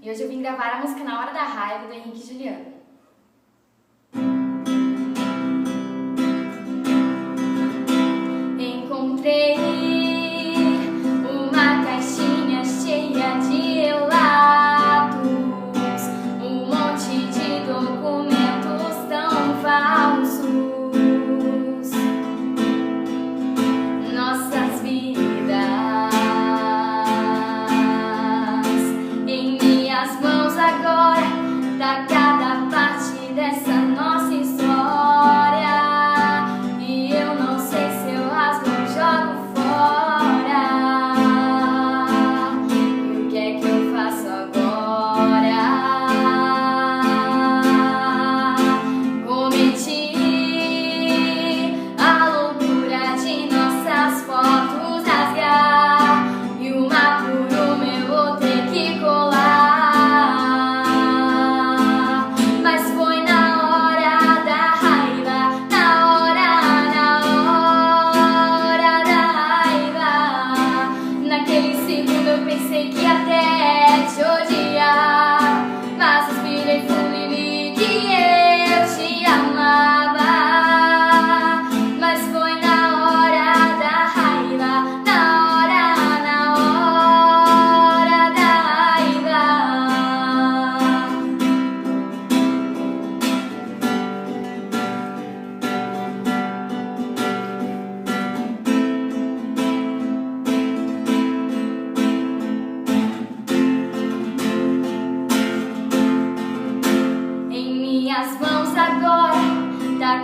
e hoje eu vim gravar a música Na Hora da Raiva do Henrique e Juliano. Encontrei uma caixinha cheia de relatos, um monte de documentos tão falsos, nossas vidas em minhas mãos agora, tá cada parte dessa nossa história, e eu não sei se eu rasgo ou jogo fora. E o que é que eu faço agora? Cometi a loucura de nossas fotos rasgar, e uma por uma eu vou ter que colar. Mas foi na hora da raiva, na hora da raiva. Naquele segundo eu pensei que até te odiar, mas respirei fundo e vi que eu te amava. Mas foi na hora da raiva, na hora da raiva. Em minhas mãos agora, tá